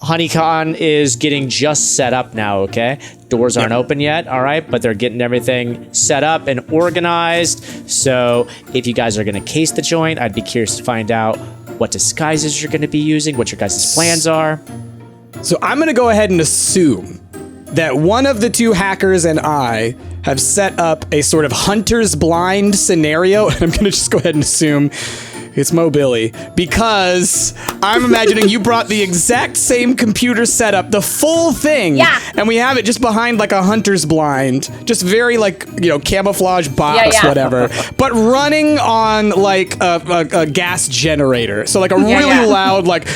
HoneyCon is getting just set up now, okay? Doors aren't open yet, all right? But they're getting everything set up and organized. So if you guys are going to case the joint, I'd be curious to find out what disguises you're going to be using, what your guys' plans are. So I'm going to go ahead and assume that one of the two hackers and I have set up a sort of hunter's blind scenario. And I'm going to just go ahead and assume it's Mo Billy, because I'm imagining you brought the exact same computer setup, the full thing, and we have it just behind like a hunter's blind, just very like, you know, camouflage box, whatever, but running on like a gas generator. So like a really loud like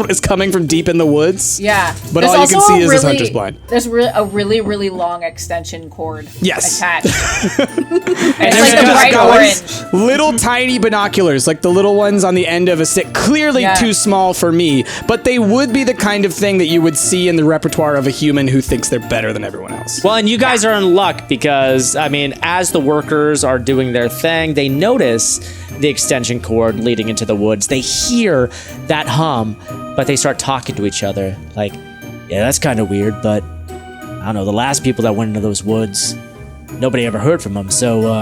is coming from deep in the woods. Yeah. But all you can see is this hunter's blind. There's a really, really long extension cord attached. And it's like the bright orange. Little tiny binoculars, like the little ones on the end of a stick. Clearly too small for me, but they would be the kind of thing that you would see in the repertoire of a human who thinks they're better than everyone else. Well, and you guys are in luck because, I mean, as the workers are doing their thing, they notice the extension cord leading into the woods. They hear that hum, but they start talking to each other. Like, yeah, that's kind of weird, but I don't know, the last people that went into those woods, nobody ever heard from them, so,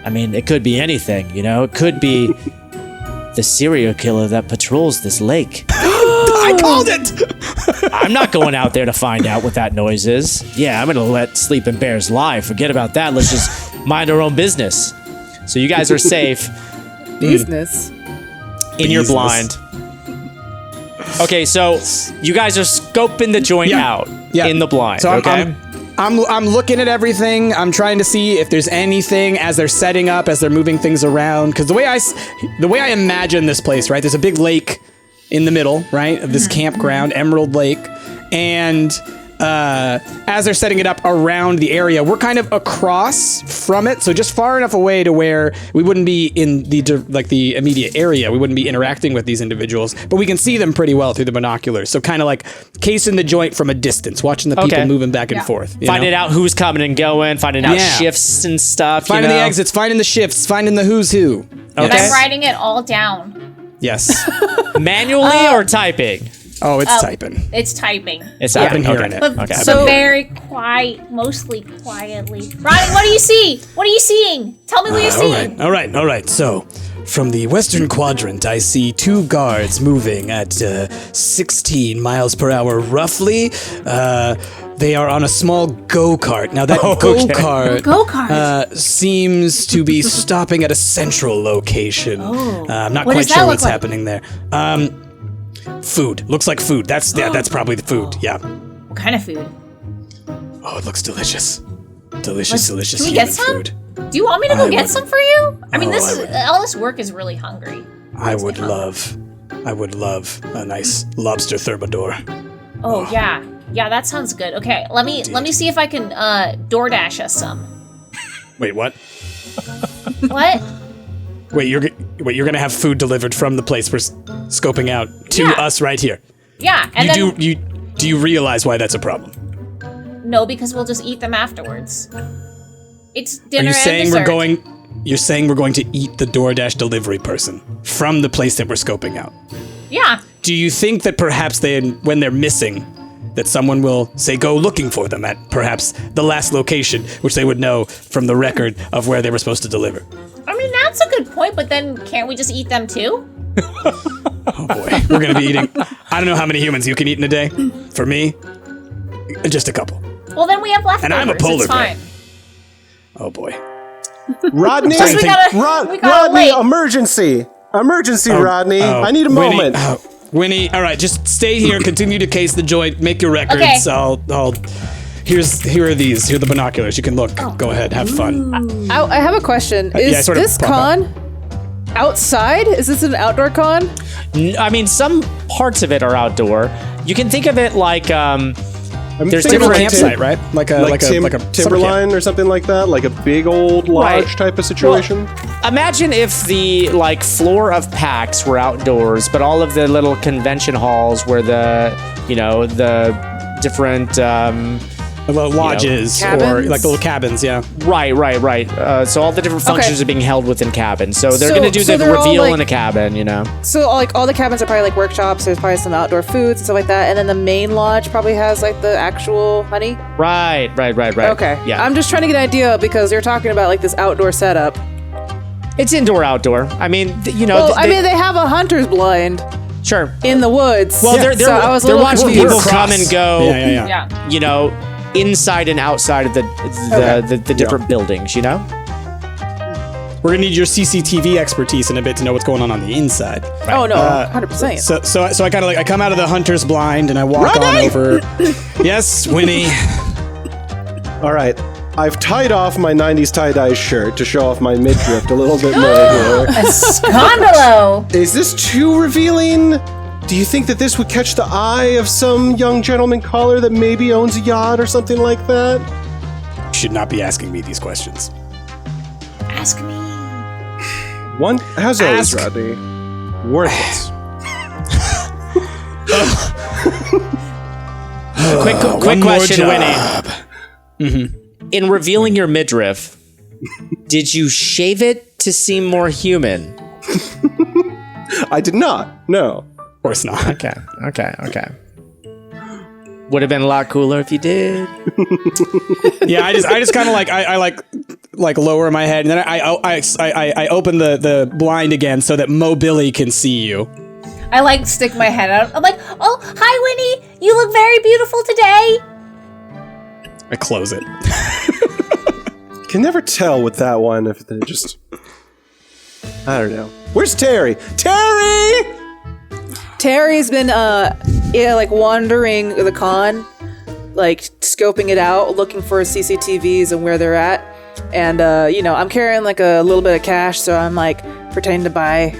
I mean, it could be anything, you know? It could be the serial killer that patrols this lake. I called it! I'm not going out there to find out what that noise is. Yeah, I'm gonna let sleeping bears lie. Forget about that. Let's just mind our own business. So you guys are safe. Business. In your blind. Okay, so you guys are scoping the joint out in the blind, so okay? I'm looking at everything. I'm trying to see if there's anything as they're setting up, as they're moving things around. Because the way I imagine this place, right? There's a big lake in the middle, right, of this campground, Emerald Lake, and as they're setting it up around the area, we're kind of across from it, so just far enough away to where we wouldn't be in the immediate area. We wouldn't be interacting with these individuals, but we can see them pretty well through the binoculars. So kind of like casing the joint from a distance, watching the people moving back and forth. Finding out who's coming and going, finding out shifts and stuff. Finding the exits, finding the shifts, finding the who's who. Okay. And I'm writing it all down. Yes. Manually or typing? Oh, it's typing. It's typing. It's I've been hearing it. But so very quiet, mostly quietly. Ronnie, what do you see? What are you seeing? Tell me what you're seeing. All right. So, from the western quadrant, I see two guards moving at 16 miles per hour, roughly. They are on a small go-kart. Now, that go-kart seems to be stopping at a central location. I'm not quite sure what's happening there. Food. Looks like food. That's probably the food. Yeah. What kind of food? Oh, it looks delicious. Delicious Can we get some? Food. Do you want me to go get some for you? I mean, all this work is really hungry. I would love a nice lobster thermidor. Oh yeah, that sounds good. Okay, let me see if I can DoorDash us some. Wait, what? What? Wait, you're gonna have food delivered from the place we're scoping out to us right here. Yeah, and do you realize why that's a problem? No, because we'll just eat them afterwards. It's dinner Are you saying and dessert. You're saying we're going to eat the DoorDash delivery person from the place that we're scoping out? Yeah. Do you think that perhaps when they're missing, that someone will say go looking for them at perhaps the last location, which they would know from the record of where they were supposed to deliver? I mean, that's a good point, but then can't we just eat them too? Oh boy, we're gonna be eating, I don't know how many humans you can eat in a day. For me, just a couple. Well, then we have leftovers. And I'm a polar bear. Oh boy. Rodney, Rodney, emergency, Rodney. I need a moment. Winnie, all right, just stay here, continue to case the joint, make your records. Okay. Here are these. Here are the binoculars. You can look. Go ahead, have fun. I have a question. Is this con outside? Is this an outdoor con? I mean, some parts of it are outdoor. You can think of it like there's different campsite, right? Like a timberline or something like that, like a big old lodge type of situation. Well, imagine if the floor of PAX were outdoors, but all of the little convention halls where the different The lodges or Cabins? like the little cabins, yeah. Right. So all the different functions are being held within cabins. So they're So- going to do so the they're all, reveal like- in a cabin, you know. So like all the cabins are probably like workshops. There's probably some outdoor foods and stuff like that. And then the main lodge probably has like the actual honey. Right. Okay. Yeah. I'm just trying to get an idea because you're talking about like this outdoor setup. It's indoor, outdoor. I mean, you know. Well, I mean, they have a hunter's blind sure. in the woods. Well, they're so I was a they're little watching confused. people come and go. Yeah. Yeah. You know, inside and outside of the different buildings. You know. We're gonna need your CCTV expertise in a bit to know what's going on the inside. Oh no, 100%. So I kind of like I come out of the hunter's blind and I walk on over. Yes, Winnie. All right. I've tied off my 90s tie-dye shirt to show off my midriff a little bit more here. A scandalo. Is this too revealing? Do you think that this would catch the eye of some young gentleman caller that maybe owns a yacht or something like that? You should not be asking me these questions. Ask me. One, as always, Ask. Rodney, worthless. Quick question, Winnie. Mm-hmm. In revealing your midriff, did you shave it to seem more human? I did not. No. Of course not. Okay. Would have been a lot cooler if you did. Yeah, I just kind of like I like lower my head and then I open the blind again so that Mo Billy can see you. I like stick my head out. I'm like, oh, hi, Winnie. You look very beautiful today. I close it. Can never tell with that one if they just... I don't know. Where's Terry? Terry! Terry's been like wandering the con, like scoping it out, looking for CCTVs and where they're at. And I'm carrying like a little bit of cash, so I'm like pretending to buy.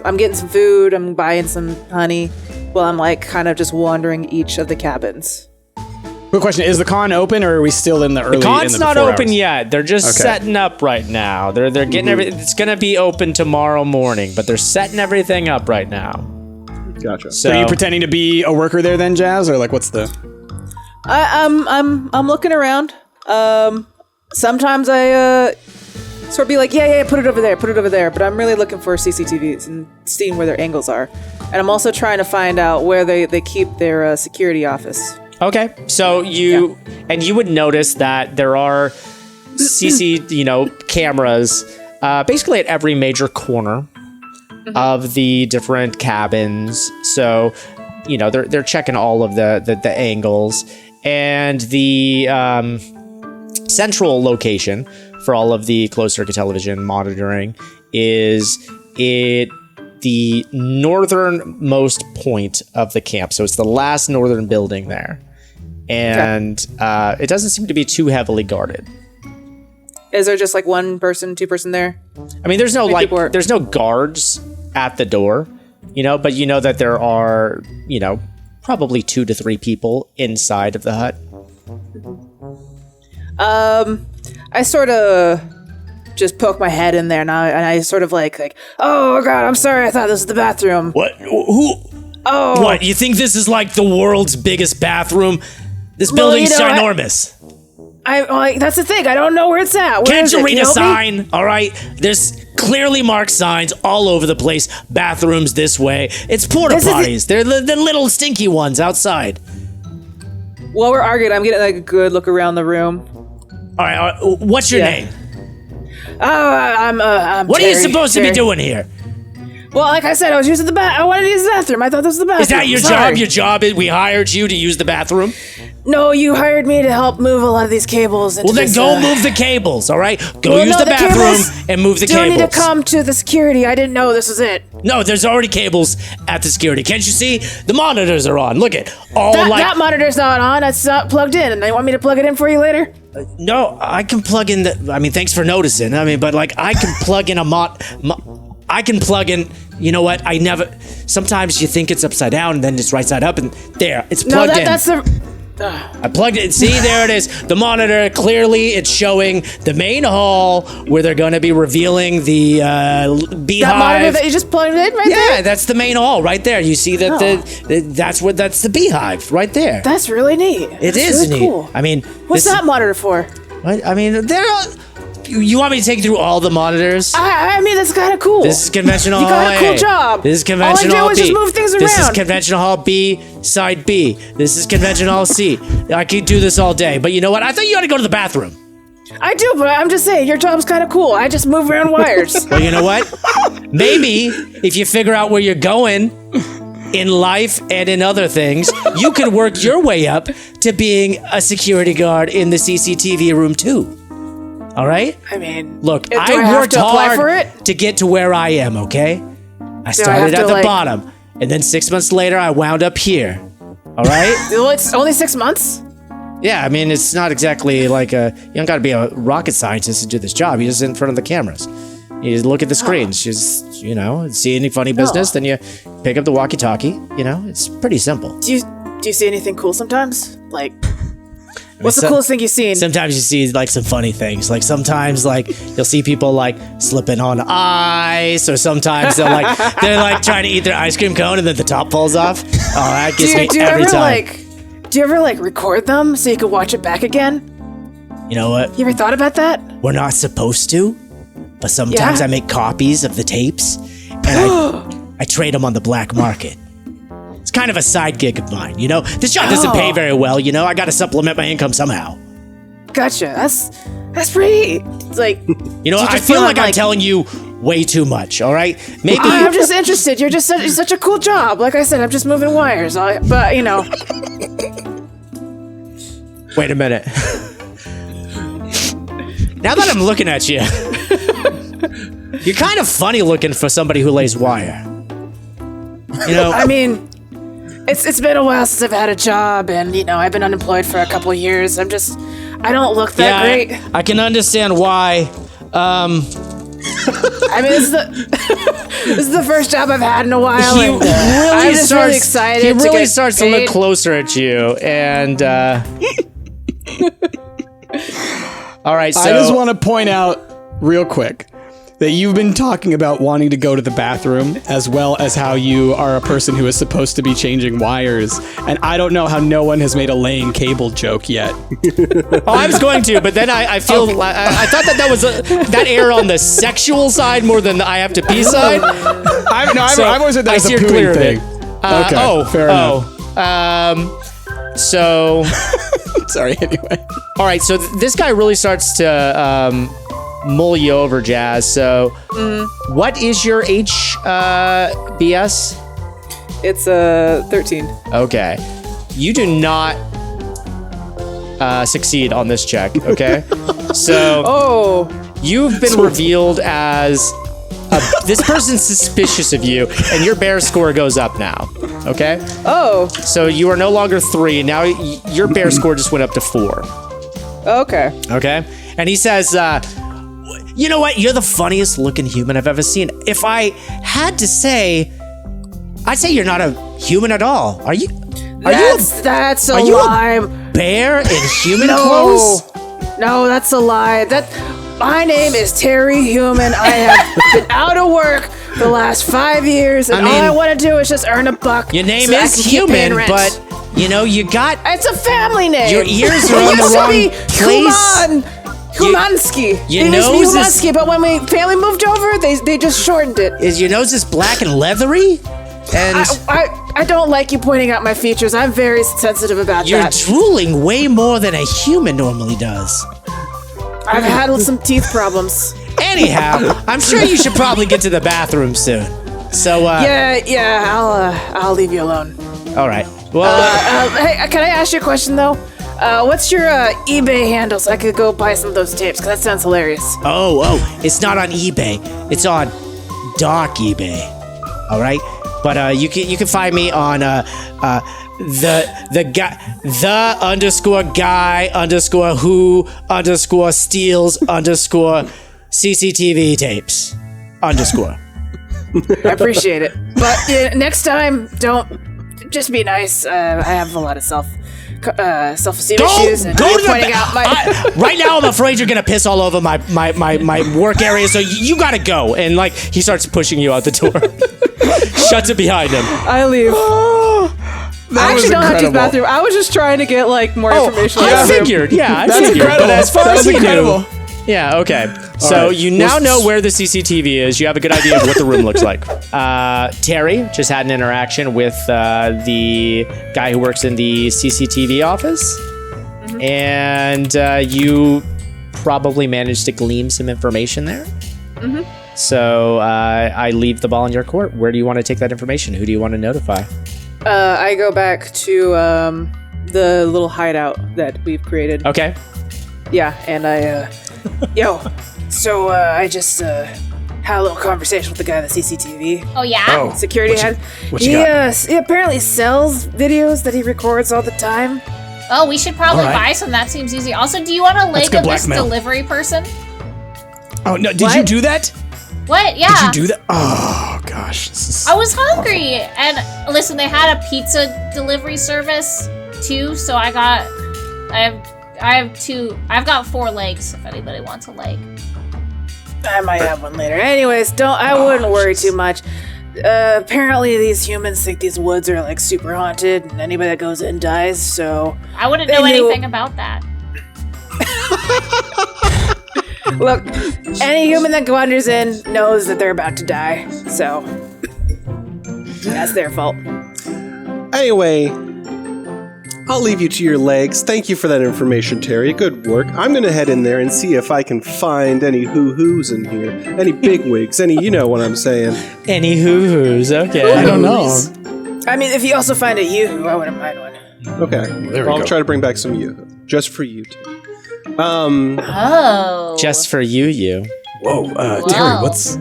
I'm getting some food. I'm buying some honey, while I'm like kind of just wandering each of the cabins. Quick question: is the con open, or are we still in the early? The con's in the not before open hours? yet. They're just Okay. setting up right now. They're getting everything. It's gonna be open tomorrow morning, but they're setting everything up right now. Gotcha. So Are you pretending to be a worker there then, Jazz, or like what's the? I'm looking around. Sometimes I sort of be like, yeah, put it over there. But I'm really looking for CCTVs and seeing where their angles are. And I'm also trying to find out where they keep their security office. Okay, so you would notice that there are cameras basically at every major corner of the different cabins. So, they're checking all of the angles, and the central location for all of the closed circuit television monitoring is the northernmost point of the camp. So it's the last northern building there. And it doesn't seem to be too heavily guarded. Is there just like one person, two person there? I mean, there's no people there's no guards at the door, but you know that there are, probably 2 to 3 people inside of the hut. I sort of just poke my head in there and I sort of like, oh God, I'm sorry, I thought this was the bathroom. What? Who? Oh. What? You think this is like the world's biggest bathroom? This building's ginormous. That's the thing. I don't know where it's at. Where Can't is you it? read Can a help me? sign? All right. There's clearly marked signs all over the place. Bathrooms this way. It's porta potties. They're the little stinky ones outside. While we're arguing, I'm getting like a good look around the room. All right. What's your name? Oh, I'm What are you Terry. supposed to be doing here? Well, like I said, I wanted to use the bathroom. I thought this was the bathroom. Is that your Sorry. job? Your job is we hired you to use the bathroom? No, you hired me to help move a lot of these cables. Into Well, then this, go move the cables, all right? Go Well, use no, the bathroom cables and move the still cables. need to come to the security. I didn't know this was it. No, there's already cables at the security. Can't you see? The monitors are on. Look at all That monitor's not on. It's not plugged in. And they want me to plug it in for you later? No, I can plug in thanks for noticing. But I can plug in I can plug in, you know what? Sometimes you think it's upside down and then it's right side up and there, it's plugged in. I plugged it. See, there it is. The monitor, clearly it's showing the main hall where they're going to be revealing the beehive. That monitor that you just plugged in right there? Yeah, that's the main hall right there. You see that that's the beehive right there. That's really neat. It That's is really neat. cool. I mean, What's that monitor for? I mean, you want me to take you through all the monitors? I mean, that's kind of cool. This is conventional You hall got a cool A. job. This is conventional All hall I B. did was just move things around. This is conventional hall B, side B. This is conventional hall C. I could do this all day, but you know what? I thought you had to go to the bathroom. I do, but I'm just saying, your job's kind of cool. I just move around wires. Well, you know what? Maybe if you figure out where you're going in life and in other things, you could work your way up to being a security guard in the CCTV room too. All right? I mean, Look, do I have worked to apply for hard it? to get to where I am, okay? I have started to, at the like- bottom, and then 6 months later, I wound up here. All right? Well, it's only 6 months. Yeah, I mean, it's not exactly like you don't got to be a rocket scientist to do this job. You're just in front of the cameras. You just look at the screens. Just, see any funny business, then you pick up the walkie-talkie. It's pretty simple. Do you see anything cool sometimes? Like, what's the coolest thing you've seen? Sometimes you see like some funny things. Like sometimes you'll see people like slipping on ice, or sometimes they're like trying to eat their ice cream cone and then the top falls off. Oh, that gets me every time. Do you ever record them so you can watch it back again? You know what? You ever thought about that? We're not supposed to, but sometimes Yeah. I make copies of the tapes and I trade them on the black market. It's kind of a side gig of mine, This job doesn't pay very well, I got to supplement my income somehow. Gotcha. That's pretty. It's like, I feel like I'm telling you way too much, all right? Maybe I'm just interested. You're just such a cool job. Like I said, I'm just moving wires. But Wait a minute. Now that I'm looking at you, you're kind of funny looking for somebody who lays wire. I mean, it's been a while since I've had a job, and I've been unemployed for a couple of years. I don't look that great. I can understand why. I mean, this is the first job I've had in a while. He and, really I'm just really excited. He to really get starts to paid. look closer at you, and all right. So I just want to point out real quick that you've been talking about wanting to go to the bathroom, as well as how you are a person who is supposed to be changing wires. And I don't know how no one has made a laying cable joke yet. I was going to, but then I feel I thought that was that air on the sexual side more than the I have to pee side. I've always said that I as a steered clear pooing of it. thing. Fair enough. So, Sorry, anyway. all right. So this guy really starts to mull you over, Jazz. So, what is your HBS? It's 13. Okay, you do not succeed on this check. Okay, so Oh, you've been revealed as this person's suspicious of you, and your bear score goes up now. Okay, oh, so you are no longer 3. Now your bear score just went up to 4. okay. Okay, and he says, "You know what? You're the funniest looking human I've ever seen. If I had to say, I'd say you're not a human at all. Are you? That's a are you a lie. bear in human No, clothes? no, that's a lie. My name is Terry Human. I have been out of work for the last 5 years, and I mean, all I want to do is just earn a buck. Your name so I is can keep paying human, rent. but you got It's a family name. your ears are It on the used to wrong be place. Humansky. your It used to be nose is- Humansky, but when my family moved over, they just shortened it. Is your nose is black and leathery? And I don't like you pointing out my features. I'm very sensitive about you're that. drooling way more than a human normally does. I've had some teeth problems. Anyhow, I'm sure you should probably get to the bathroom soon. So, Yeah. I'll leave you alone. all right. Well, Hey, can I ask you a question though? What's your eBay handle so I could go buy some of those tapes? Because that sounds hilarious. oh, it's not on eBay. It's on dark eBay. All right, but you can find me on the _guy_who_steals _CCTV tapes _. I appreciate it. But next time, don't just be nice. I have a lot of self-esteem issues, and Go you're to the pointing out my. right now, I'm afraid you're gonna piss all over my work area. So you gotta go. And like he starts pushing you out the door, shuts it behind him. I leave. I actually don't have to use the bathroom. I was just trying to get like more information. I figured. Yeah, I That's figured. incredible. But as far That as was you incredible. knew. Yeah, okay. So right. you now know where the CCTV is. You have a good idea of what the room looks like. Terry just had an interaction with the guy who works in the CCTV office. And you probably managed to glean some information there. So I leave the ball in your court. Where do you want to take that information? Who do you want to notify? I go back to the little hideout that we've created. Okay. Yeah, and I, so I just had a little conversation with the guy at the CCTV. Oh yeah. Security head. what you He apparently sells videos that he records all the time. Oh, we should probably All right. buy some. That seems easy. Also, do you want a link good of this blackmail. delivery person? Oh no! Did you What? do that? What? Yeah. Did you do that? Oh gosh. This is I was hungry, and listen, they had a pizza delivery service too, so I have got 4 legs. If anybody wants a leg. I might have one later. Anyways, I wouldn't worry too much. Apparently these humans think these woods are like super haunted, and anybody that goes in dies, so... I wouldn't They know knew- anything about that. Look, any human that wanders in knows that they're about to die, so... That's their fault. Anyway, I'll leave you to your legs. Thank you for that information, Terry. Good work. I'm going to head in there and see if I can find any hoo-hoos in here. Any bigwigs. Any, you know what I'm saying. Any hoo-hoos. Okay. I don't know. I mean, if you also find a yoo-hoo, I wouldn't mind one. Okay. there we I'll go. try to bring back some you. Just for you, Terry. Oh. Just for you. Whoa, Whoa. Terry, what's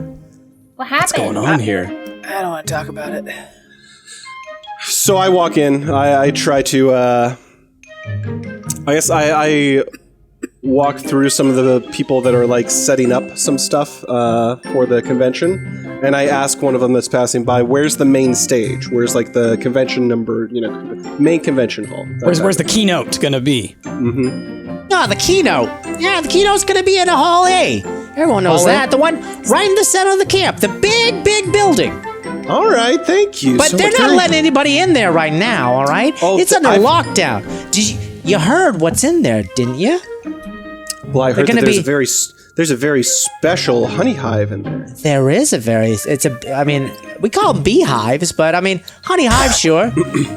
What happened? going on here? I don't want to talk about it. So I walk in. I try to, I guess I walk through some of the people that are like setting up some stuff for the convention. And I ask one of them that's passing by, where's the main stage? Where's like the convention number, main convention hall? Where's the keynote gonna be? No, the keynote. Yeah, the keynote's gonna be in a Hall A. Everyone knows Hall A? that. The one right in the center of the camp. The big, big building. All right, thank you. But So they're what not kind of- letting anybody in there right now, all right? Oh, it's under I've- lockdown. You heard what's in there, didn't you? Well, I heard that gonna there's be- there's a very special honey hive in there. There is I mean, we call them beehives, but I mean, honey hive, sure.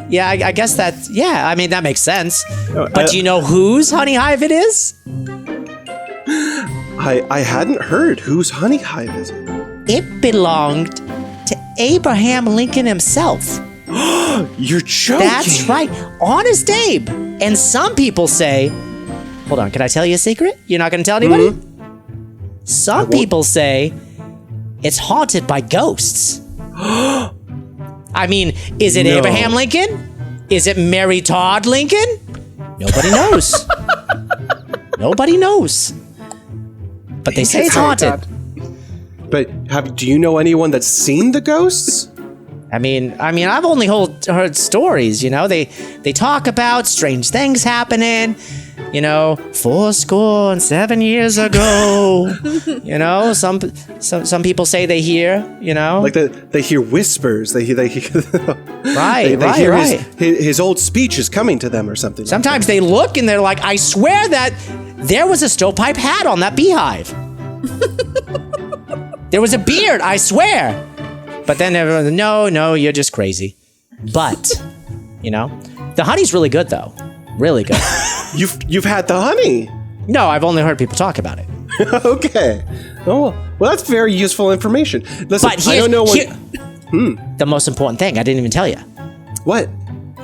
Yeah, I guess I mean, that makes sense. But do you know whose honey hive it is? I hadn't heard whose honey hive is it. It belonged to Abraham Lincoln himself. You're joking. That's right. Honest Abe. And some people say, hold on, can I tell you a secret? You're not going to tell anybody? Some people say it's haunted by ghosts. I mean, is it No. Abraham Lincoln? Is it Mary Todd Lincoln? Nobody knows. Nobody knows. But they say it's haunted. But do you know anyone that's seen the ghosts? I mean, I've only heard stories. They talk about strange things happening. 7 years ago. Some people say they hear. Like they hear whispers. They hear Right, they right, hear right. his old speech is coming to them or something. Sometimes they look and they're like, I swear that there was a stovepipe hat on that beehive. There was a beard, I swear. But then everyone, no, you're just crazy. But, the honey's really good though. Really good. You've had the honey. No, I've only heard people talk about it. Okay. Oh, well, that's very useful information. Listen, But I don't know what. the most important thing, I didn't even tell you. What?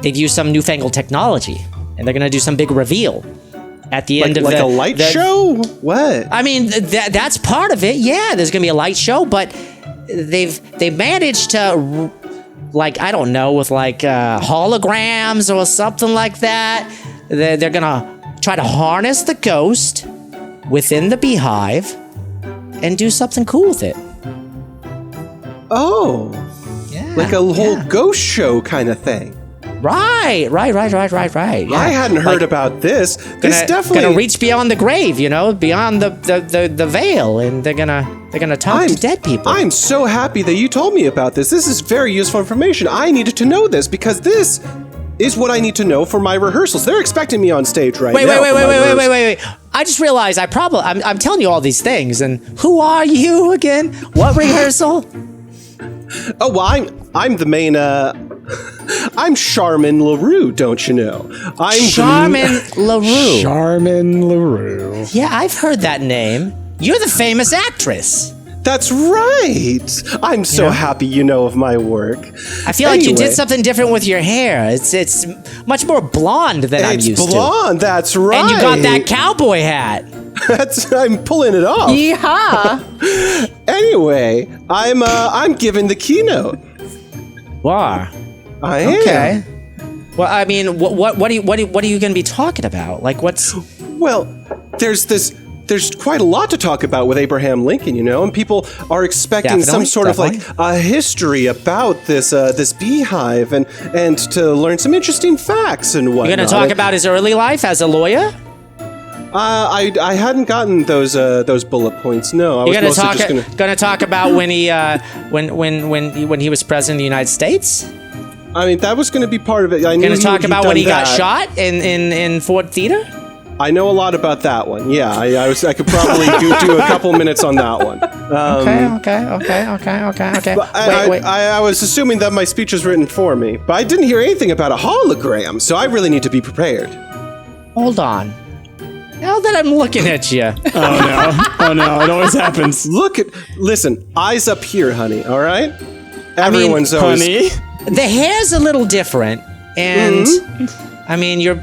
They've used some newfangled technology, and they're gonna do some big reveal at the end of Like the a light show? What? I mean, that's part of it. Yeah, there's gonna be a light show, but they've managed to, like, I don't know, with like holograms or something like that. They're gonna try to harness the ghost within the beehive and do something cool with it. Oh, Yeah, like a whole ghost show kind of thing. Right. Yeah. I hadn't heard about this. This definitely gonna reach beyond the grave, beyond the veil, and they're gonna talk to dead people. I'm so happy that you told me about this. This is very useful information. I needed to know this because this is what I need to know for my rehearsals. They're expecting me on stage right now. Wait. I just realized I'm telling you all these things, and who are you again? What rehearsal? Oh, well, I'm the main, I'm Charmin LaRue, don't you know? I'm Charmin LaRue. Charmin LaRue. Yeah, I've heard that name. You're the famous actress. That's right. I'm so happy you know of my work. I feel like you did something different with your hair. It's much more blonde than I'm used to. It's blonde, that's right. And you got that cowboy hat. I'm pulling it off. Yeehaw! Anyway, I'm giving the keynote. Wow. I am. Okay. Well, I mean, what are you going to be talking about? Like, what's? Well, there's quite a lot to talk about with Abraham Lincoln, and people are expecting some sort of like a history about this beehive and to learn some interesting facts and whatnot. You're going to talk about his early life as a lawyer? I hadn't gotten those bullet points. No, I was mostly just going to talk about when he when he was president of the United States. I mean, that was going to be part of it. You're going to talk about when he got shot in Ford Theater. I know a lot about that one. Yeah, I could probably do a couple minutes on that one. Okay. Wait. I was assuming that my speech was written for me, but I didn't hear anything about a hologram, so I really need to be prepared. Hold on. Now that I'm looking at you. Oh no, it always happens. Listen, eyes up here, honey, all right? Everyone's always... Honey? The hair's a little different, and I mean, you're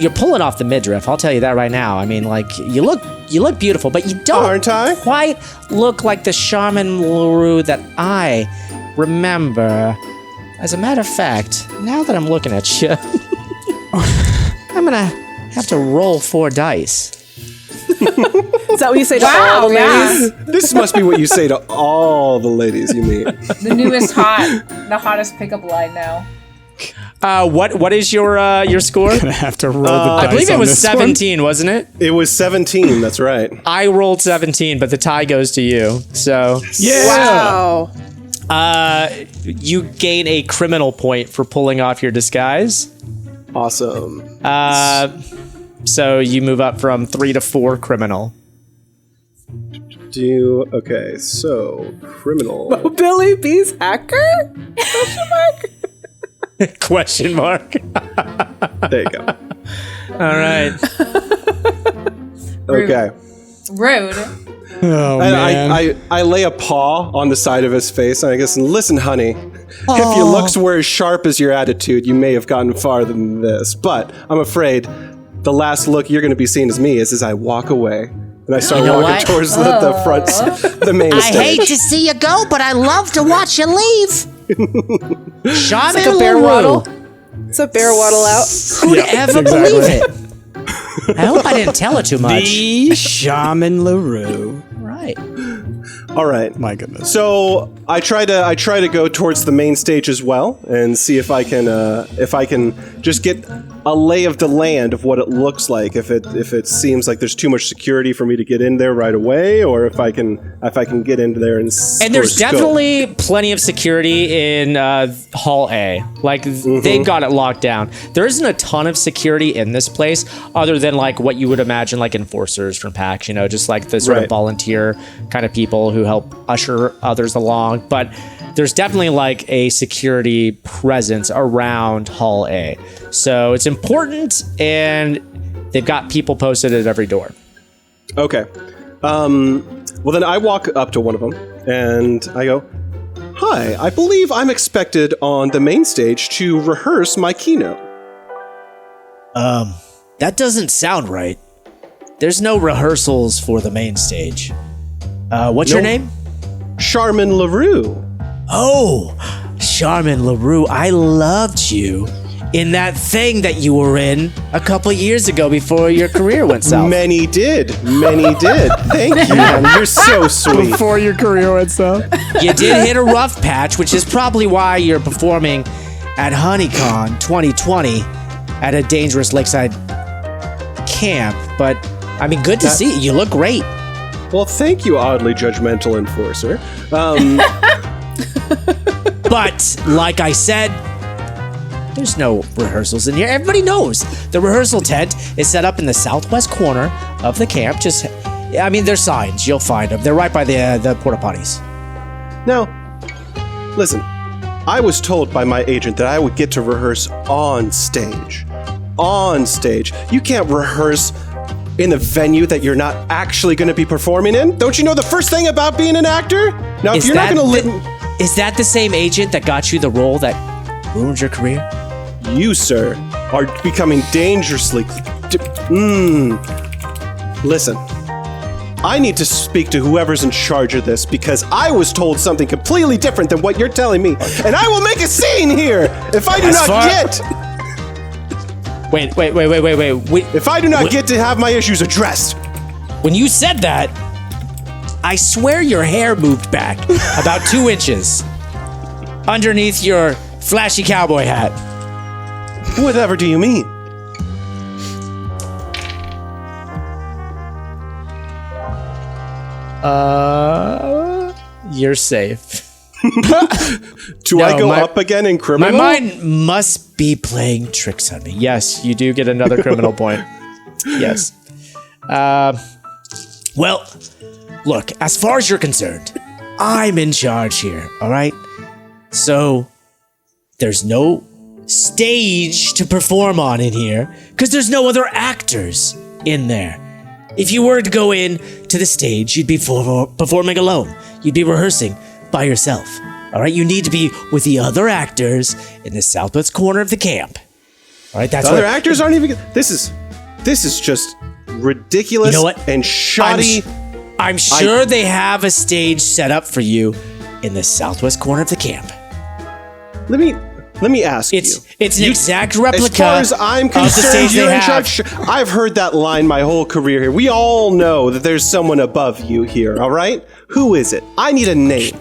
pulling off the midriff. I'll tell you that right now. I mean, like, you look beautiful, but you don't Aren't I? quite look like the Charmin LaRue that I remember. As a matter of fact, now that I'm looking at you, I'm gonna have to roll 4 dice. Is that what you say to all the ladies? This must be what you say to all the ladies you meet. The newest the hottest pickup line now. What is your score? Gonna have to roll the dice. I believe it on was this 17, wasn't it? It was 17, that's right. I rolled 17, but the tie goes to you. So Wow. you gain a criminal point for pulling off your disguise. Awesome. So you move up from 3 to 4 criminal. Okay, so criminal. Billy B's hacker? Question mark. There you go. All right. Okay. Rude. Oh And man. I lay a paw on the side of his face, and I guess, listen, honey, if your looks were as sharp as your attitude, you may have gotten farther than this. But I'm afraid the last look you're going to be seeing as me is as I walk away. And I start walking what? towards the front, the main I stage. hate to see you go, but I love to watch you leave. Charmin Like a bear LaRue. waddle. It's a bear waddle out. Who'd ever believe it? I hope I didn't tell her too much. The Charmin LaRue. Right. All right. My goodness. So I try to go towards the main stage as well and see if I can just get a lay of the land of what it looks like. If it seems like there's too much security for me to get in there right away, or if I can get into there and there's definitely plenty of security in Hall A. Like they've got it locked down. There isn't a ton of security in this place, other than like what you would imagine like enforcers from PAX. Just like the sort of volunteer kind of people who help usher others along. But there's definitely like a security presence around Hall A. So it's important, and they've got people posted at every door. Okay. Well, then I walk up to one of them, and I go, "Hi, I believe I'm expected on the main stage to rehearse my keynote." That doesn't sound right. There's no rehearsals for the main stage. What's your name? Charmin LaRue. Oh, Charmin LaRue, I loved you in that thing that you were in a couple years ago before your career went south. Many did. Thank you, man. You're so sweet. Before your career went south. You did hit a rough patch, which is probably why you're performing at Honeycon 2020 at a dangerous lakeside camp, but I mean, good to see you. You look great. Well, thank you, oddly judgmental enforcer. But like I said, there's no rehearsals in here. Everybody knows the rehearsal tent is set up in the southwest corner of the camp. I mean, there's signs. You'll find them. They're right by the porta potties. Now, listen, I was told by my agent that I would get to rehearse on stage. On stage. You can't rehearse in the venue that you're not actually going to be performing in. Don't you know the first thing about being an actor? Now, if you're not going to live... Is that the same agent that got you the role that ruined your career? You, sir, are becoming dangerously... Listen, I need to speak to whoever's in charge of this because I was told something completely different than what you're telling me, and I will make a scene here if I do not get... Wait. If I do not get to have my issues addressed. When you said that, I swear your hair moved back about 2 inches underneath your flashy cowboy hat. Whatever do you mean? You're safe. Do I go up again in criminal? My mind must be playing tricks on me. Yes, you do get another criminal point. Yes. Well, look, as far as you're concerned, I'm in charge here, all right? So, there's no stage to perform on in here, because there's no other actors in there. If you were to go in to the stage, you'd be performing alone. You'd be rehearsing by yourself, all right? You need to be with the other actors in the southwest corner of the camp, all right? That's the other actors aren't even... This is just ridiculous. You know what? And shoddy. I'm sure they have a stage set up for you in the southwest corner of the camp. Let me ask you. It's an exact replica. As far as I'm concerned, you're in charge. I've heard that line my whole career here. We all know that there's someone above you here, all right? Who is it? I need a name.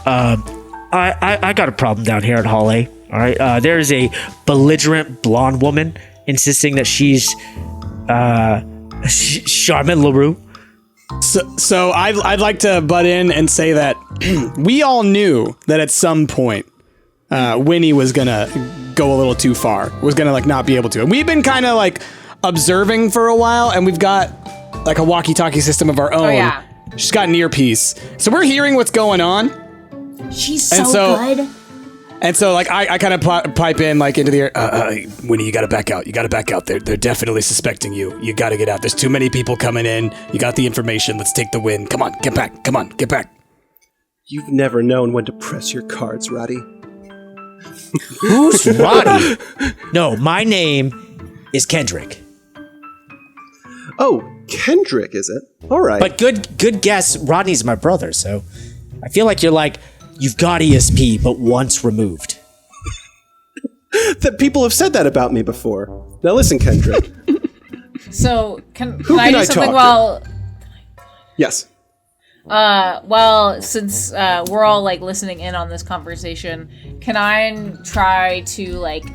I got a problem down here at Hall A, all right? There's a belligerent blonde woman insisting that she's Charmin LaRue. So I'd like to butt in and say that we all knew that at some point Winnie was gonna go a little too far, was gonna like not be able to. And we've been kind of like observing for a while, and we've got like a walkie-talkie system of our own. Oh, yeah. She's got an earpiece, so we're hearing what's going on. She's so good. And so, like, I kind of pipe in, like, into the air. Winnie, you gotta back out. You gotta back out. They're definitely suspecting you. You gotta get out. There's too many people coming in. You got the information. Let's take the win. Come on, get back. Come on, get back. You've never known when to press your cards, Roddy. Who's Roddy? No, my name is Kendrick. Oh, Kendrick, is it? All right. But good guess. Rodney's my brother, so I feel like you're like, you've got ESP, but once removed. That people have said that about me before. Now listen, Kendrick. So can Who I can do I something talk while? Yes. Well, since we're all like listening in on this conversation, can I try to like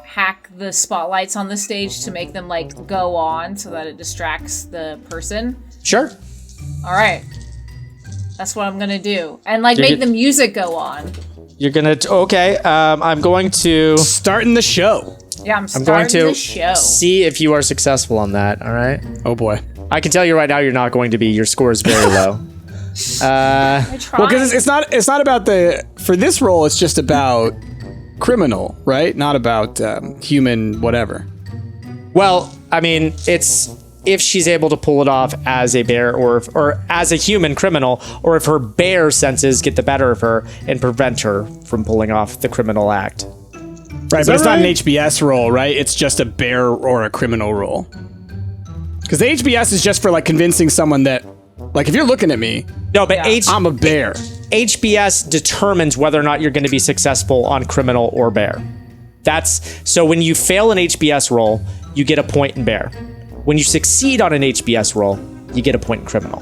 hack the spotlights on the stage to make them like go on so that it distracts the person? Sure. All right. That's what I'm gonna do, and like make the music go on. You're gonna okay. I'm going to Starting the show. Yeah, I'm going starting to the show. see if you are successful on that. All right. Oh boy. I can tell you right now, you're not going to be. Your score is very low. I tried. Well, because it's not about for this role. It's just about criminal, right? Not about human whatever. Well, I mean, it's if she's able to pull it off as a bear or as a human criminal, or if her bear senses get the better of her and prevent her from pulling off the criminal act. Right, but it's not an HBS role, right? It's just a bear or a criminal role. Because the HBS is just for like convincing someone that, like, if you're looking at me, No, but I'm a bear. HBS determines whether or not you're going to be successful on criminal or bear. So when you fail an HBS roll, you get a point in bear. When you succeed on an HBS roll, you get a point in criminal.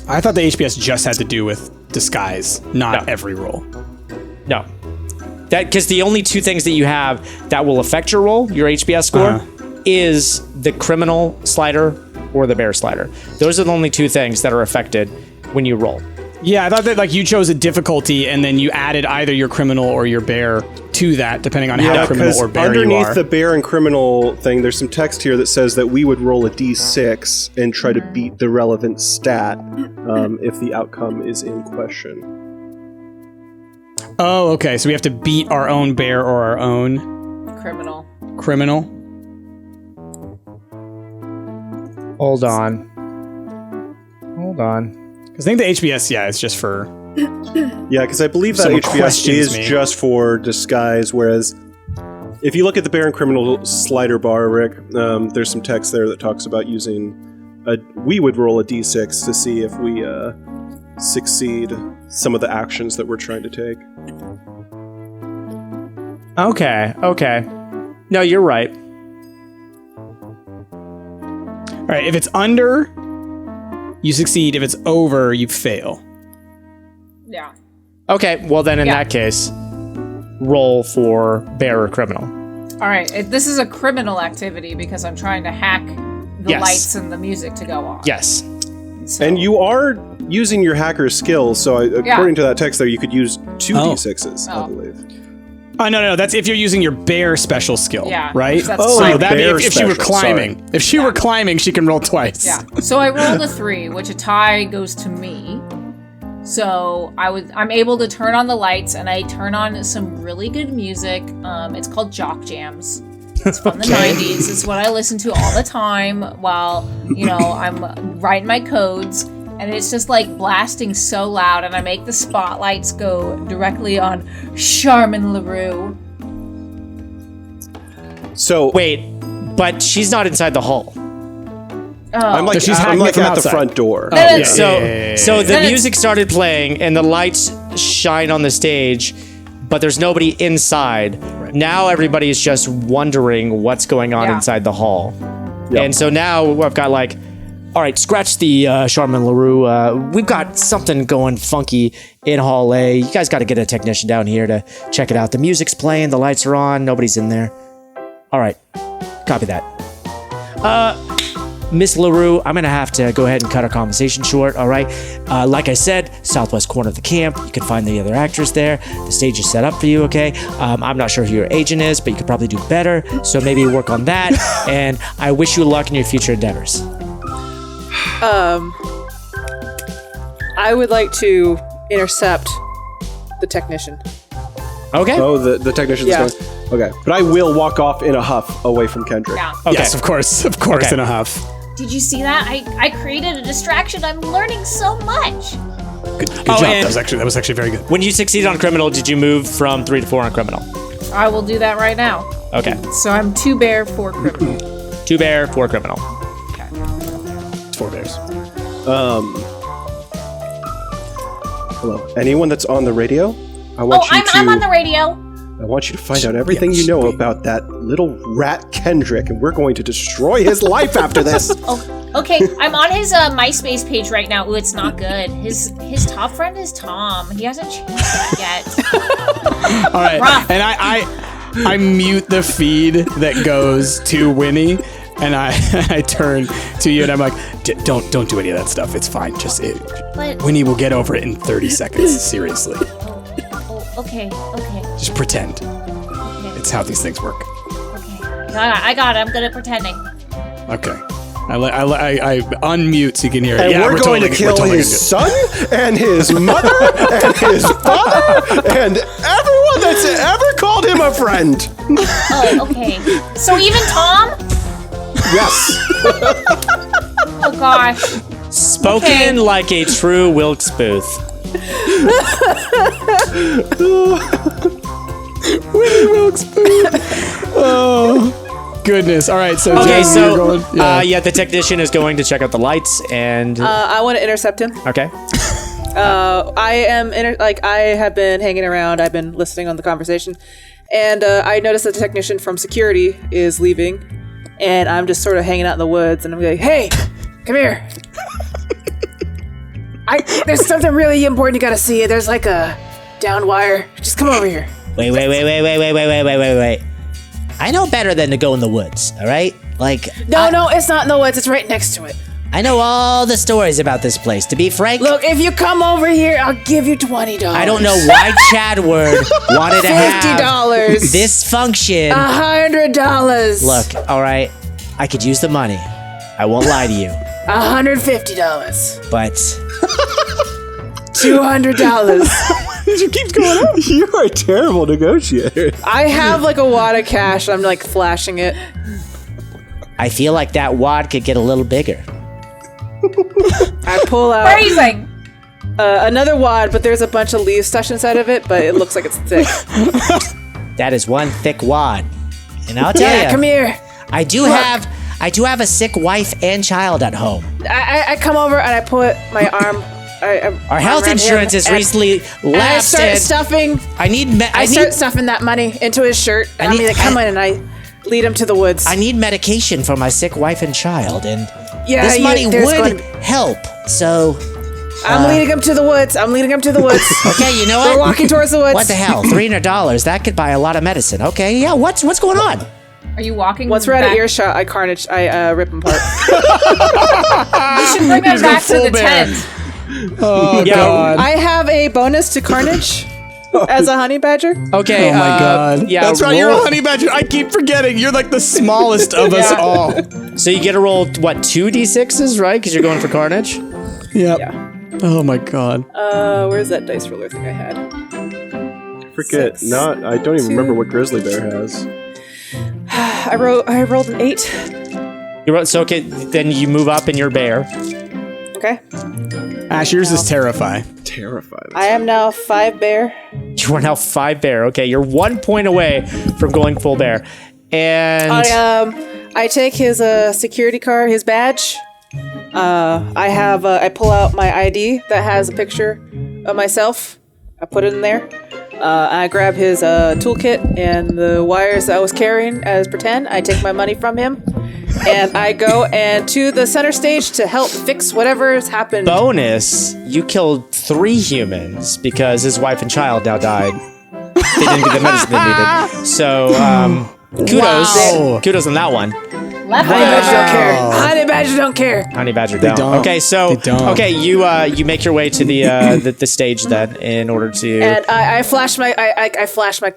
I thought the HBS just had to do with disguise, not every role. No. That because the only two things that you have that will affect your roll, your HBS score, is the criminal slider or the bear slider. Those are the only two things that are affected when you roll. Yeah, I thought that like you chose a difficulty and then you added either your criminal or your bear to that, depending on how criminal or bear you are. Underneath the bear and criminal thing, there's some text here that says that we would roll a d6 and try to beat the relevant stat if the outcome is in question. Oh, okay. So we have to beat our own bear or our own Criminal. Hold on. Because I think the HBS, it's just for... Yeah, because I believe that Someone HBS questions is me. just for disguise, whereas if you look at the bear and criminal slider bar, Rick, there's some text there that talks about we would roll a d6 to see if we succeed some of the actions that we're trying to take. Okay. No, you're right. All right, if it's under, you succeed. If it's over, you fail. Yeah. Okay, well then in that case, roll for bear or criminal. All right. This is a criminal activity because I'm trying to hack the Yes. lights and the music to go on. Yes. So- And you are using your hacker skills, so according to that text there, you could use two d6s, I believe. Oh, no. That's if you're using your bear special skill, Yeah, right? that's So fine. that'd be bear if she were special, climbing. sorry. If she were climbing, she can roll twice. Yeah. So I rolled a 3, which a tie goes to me. So I'm able to turn on the lights and I turn on some really good music. It's called Jock Jams. It's from the 90s. It's what I listen to all the time while, I'm writing my codes. And it's just like blasting so loud, and I make the spotlights go directly on Charmin LaRue. So wait, but she's not inside the hall. I'm like, she's I'm hacking like it from at the outside. front door. So the music started playing and the lights shine on the stage, but there's nobody inside. Right. Now everybody is just wondering what's going on inside the hall. Yep. And so now I've got like, all right, scratch the Charmin LaRue. We've got something going funky in Hall A. You guys got to get a technician down here to check it out. The music's playing, the lights are on, nobody's in there. All right, copy that. Miss LaRue, I'm gonna have to go ahead and cut our conversation short, all right? Like I said, southwest corner of the camp. You can find the other actors there. The stage is set up for you, okay? I'm not sure who your agent is, but you could probably do better, so maybe work on that. And I wish you luck in your future endeavors. I would like to intercept the technician. Okay. Oh, the technician's going. Okay, but I will walk off in a huff away from Kendrick. Yeah. Okay. Yes, of course, in a huff. Did you see that? I created a distraction. I'm learning so much. Good job. That was actually very good. When you succeeded on criminal, did you move from 3 to 4 on criminal? I will do that right now. Okay. So I'm 2 bear, 4 criminal. 2 bear, 4 criminal. It's 4 bears. Hello. Anyone that's on the radio? I'm on the radio. I want you to find out everything you know about that little rat Kendrick, and we're going to destroy his life after this. Oh, okay. I'm on his MySpace page right now. Ooh, it's not good. His top friend is Tom. He hasn't changed that yet. All right, Rough. and I mute the feed that goes to Winnie, and I turn to you, and I'm like, don't do any of that stuff. It's fine. Winnie will get over it in 30 seconds. Seriously. Okay. Just pretend. Okay. It's how these things work. Okay. I got it. I'm good at pretending. Okay. I unmute so you can hear it. And Yeah, we're going to kill his son and his mother and his father and everyone that's ever called him a friend. Oh, okay. So even Tom? Yes. Oh gosh. Spoken like a true Wilkes Booth. Winnie Wilkes Booth. Oh, goodness. All right, so Okay, Jen, you're going. the technician is going to check out the lights and... I want to intercept him. okay. I have been hanging around. I've been listening on the conversation, and I noticed that the technician from security is leaving, and I'm just sort of hanging out in the woods, and I'm like, "Hey, come here! There's something really important you gotta see. There's like a down wire. Just come over here." Wait. I know better than to go in the woods, all right? Like, No, it's not in the woods. It's right next to it. I know all the stories about this place. To be frank, Look, if you come over here, I'll give you $20. I don't know why Chadward wanted to have $50. this function. $100. Look, all right, I could use the money. I won't lie to you. $150. But $200. It keeps going up. You are a terrible negotiator. I have like a wad of cash. I'm like flashing it. I feel like that wad could get a little bigger. I pull out Phrasing. another wad, but there's a bunch of leaves stuck inside of it, but it looks like it's thick. That is one thick wad. And I'll tell Yeah, you, come here. I do have a sick wife and child at home. I come over and I put my arm. Our health insurance has recently And I lapsed. start and stuffing. I start stuffing that money into his shirt. And I'm like, come on, and I lead him to the woods. I need medication for my sick wife and child, and Yeah, this money there's would going to- help. So, I'm leading him to the woods. okay, you know what? We're walking towards the woods. What the hell? $300? That could buy a lot of medicine. Okay, yeah. What's going on? Are you walking? Once we're out of back? earshot, I rip him apart. You should bring them back to full the bear. tent. Oh, Yeah. God. I have a bonus to carnage as a honey badger. Okay. Oh my God! Yeah. That's right. You're a roll- honey badger. I keep forgetting. You're like the smallest of us Yeah. all. So you get to roll what 2d6s, right? Because you're going for carnage. Yep. Yeah. Oh my God. Where's that dice roller thing I had? Forget. Six, I don't even remember what Grizzly Bear has. I rolled an 8. So okay, then you move up in your bear. Okay. Ash, yours is terrify. Terrified. I am now 5 bear. You are now 5 bear. Okay, you're 1 point away from going full bear. And I take his security card, his badge. I pull out my ID that has a picture of myself. I put it in there. I grab his toolkit and the wires that I was carrying as pretend. I take my money from him. And I go to the center stage to help fix whatever's happened. bonus, you killed 3 humans because his wife and child now died. They didn't get the medicine they needed. So, kudos. Wow. Kudos on that one. Left Honey badger don't over. care. Honey badger don't care. Honey Badger down. don't. Okay, so They don't. okay, you make your way to the stage then in order to. And I flash my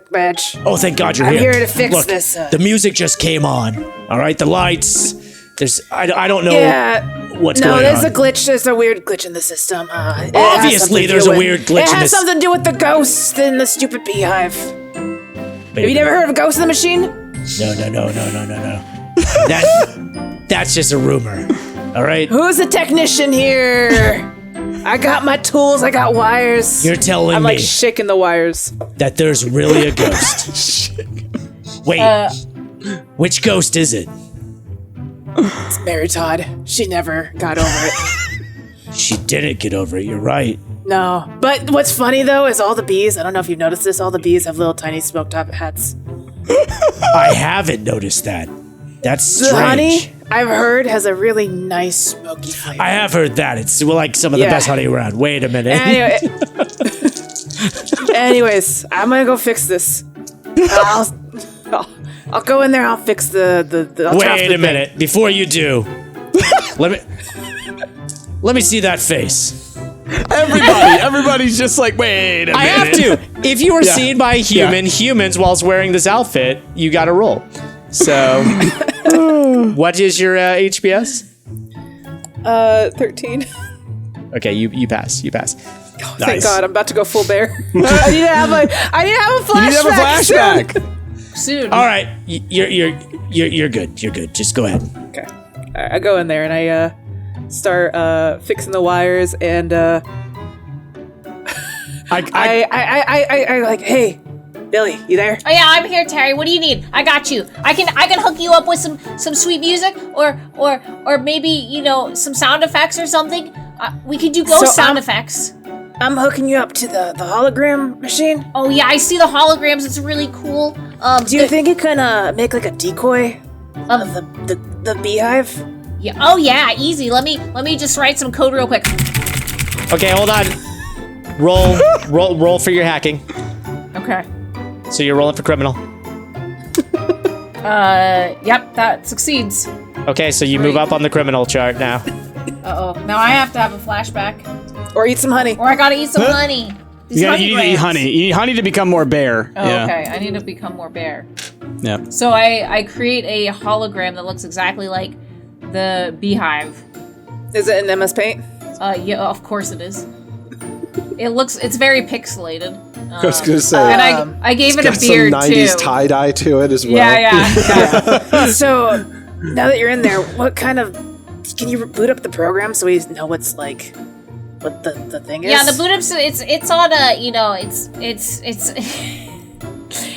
badge. Oh, thank God you're I'm here. here to fix Look, this, the music just came on. All right, the lights. There's I don't know Yeah. what's No, going there's on. a glitch. There's a weird glitch in the system. It has Obviously, something to there's do a with- weird glitch It in has this- something to do with the ghosts in the stupid beehive. Have you never heard of a ghost in the machine? No. That's just a rumor. All right. Who's the technician here? I got my tools. I got wires. You're telling I'm me like shaking the wires. that there's really a ghost. Wait, which ghost is it? It's Mary Todd. She never got over it. She didn't get over it. You're right. No. But what's funny though is all the bees. I don't know if you've noticed this. All the bees have little tiny smoke top hats. I haven't noticed that. That's The strange. honey, I've heard, has a really nice smoky flavor. I have heard that. It's like some of the Yeah. best honey around. Wait a minute. Anyway, anyways, I'm gonna go fix this. I'll go in there. I'll fix the I'll turn off Wait the a minute. Before you do, let me see that face. Everybody's just like, wait a minute. I have to. If you were Yeah. seen by humans whilst wearing this outfit, you got to roll. So, what is your HPS? 13. Okay, you pass. You pass. Thank God, I'm about to go full bear. I need to have a flashback. You need to have a flashback. Soon. All right, you're good. You're good. Just go ahead. Okay. All right, I go in there and I start fixing the wires and I like, hey, Billy, you there? Oh yeah, I'm here, Terry. What do you need? I got you. I can hook you up with some sweet music or maybe some sound effects or something. We could do ghost So, sound effects. I'm hooking you up to the hologram machine. Oh yeah, I see the holograms. It's really cool. Do you think it can make like a decoy of the beehive? Yeah. Oh yeah, easy. Let me just write some code real quick. Okay, hold on. Roll for your hacking. Okay. So you're rolling for criminal. Yep, that succeeds. Okay, so you move up on the criminal chart now. Uh-oh. Now I have to have a flashback. Or eat some honey. Or I gotta eat some honey. These You honey need to eat grams. honey. You need honey to become more bear. Oh, yeah. okay. I need to become more bear. Yeah. So I create a hologram that looks exactly like the beehive. Is it in MS Paint? Yeah, of course it is. It's very pixelated. I was gonna say, And I gave it a got beard some 90s too. tie-dye to it as well. Yeah. So, now that you're in there, what kind of... Can you boot up the program so we know what's like... What the thing is? Yeah, the boot up, it's on a, it's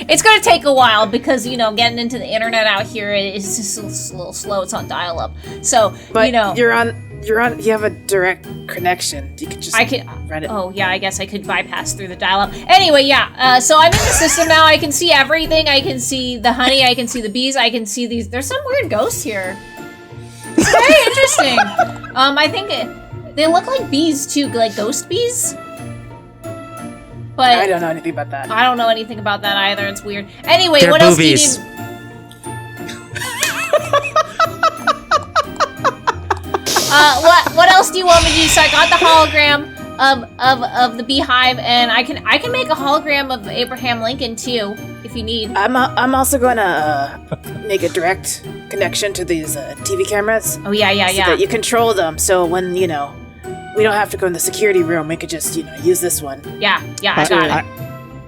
it's gonna take a while because, getting into the internet out here is just a little slow. It's on dial-up. So, But you have a direct connection. You could just run it. Oh, yeah, I guess I could bypass through the dial-up. Anyway, yeah, so I'm in the system now. I can see everything. I can see the honey. I can see the bees. I can see these. There's some weird ghosts here. It's very interesting. I think they look like bees, too, like ghost bees. But I don't know anything about that. I don't know anything about that either. It's weird. Anyway, They're what boobies. else do you need? What else do you want me to do? So I got the hologram of the beehive, and I can make a hologram of Abraham Lincoln too, if you need. I'm also gonna make a direct connection to these TV cameras. Oh yeah. So that you control them. So when we don't have to go in the security room, we could just use this one. Yeah, I got it.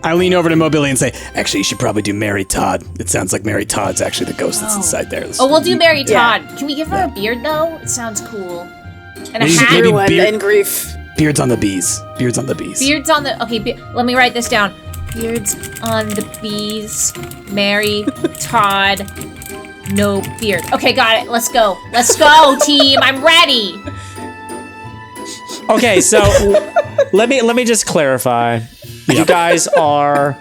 I lean over to Mobility and say, actually, you should probably do Mary Todd. It sounds like Mary Todd's actually the ghost that's inside there. Oh, we'll do Mary Yeah. Todd. Can we give her a beard though? It sounds cool. And a Maybe- hat. maybe- Everyone beard- in grief. Beards on the bees. Beards on the bees. Beards on the let me write this down. Beards on the bees. Mary Todd. No beard. Okay, got it. Let's go, team. I'm ready. Okay, so let me just clarify. You guys are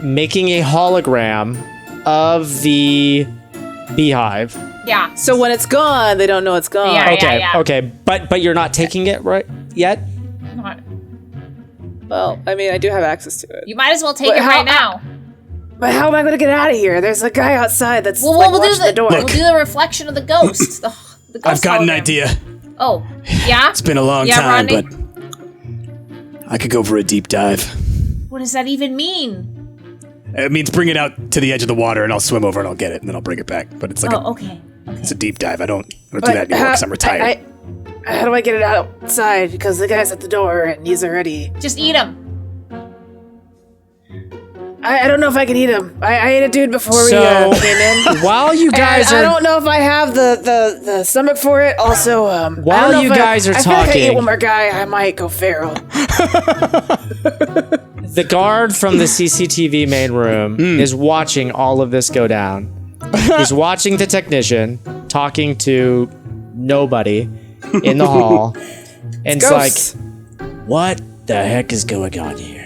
making a hologram of the beehive. Yeah. So when it's gone, they don't know it's gone. Yeah. Okay, but you're not taking it right yet. Not- Well, I mean, I do have access to it. You might as well take But it how- right now. But how am I gonna get out of here? There's a guy outside that's Well, like, we'll do watching the door. We'll do the reflection of the ghost. The ghost I've got an hologram. idea. Oh, yeah. It's been a long Yeah, time, Rodney? but I could go for a deep dive. What does that even mean? It means bring it out to the edge of the water, and I'll swim over and I'll get it, and then I'll bring it back. But it's like Oh, okay. it's a deep dive. I don't do that anymore because I'm retired. How do I get it outside? Because the guy's at the door and he's already. Just eat them. I don't know if I can eat him. I ate a dude before we So came in. while you guys And I are don't know if I have the stomach for it. Also, I don't While know you if guys are I feel like I ate talking- one more guy, I might go feral. the guard from the CCTV main room is watching all of this go down. He's watching the technician talking to nobody in the hall, and it's like, Ghosts. what the heck is going on here?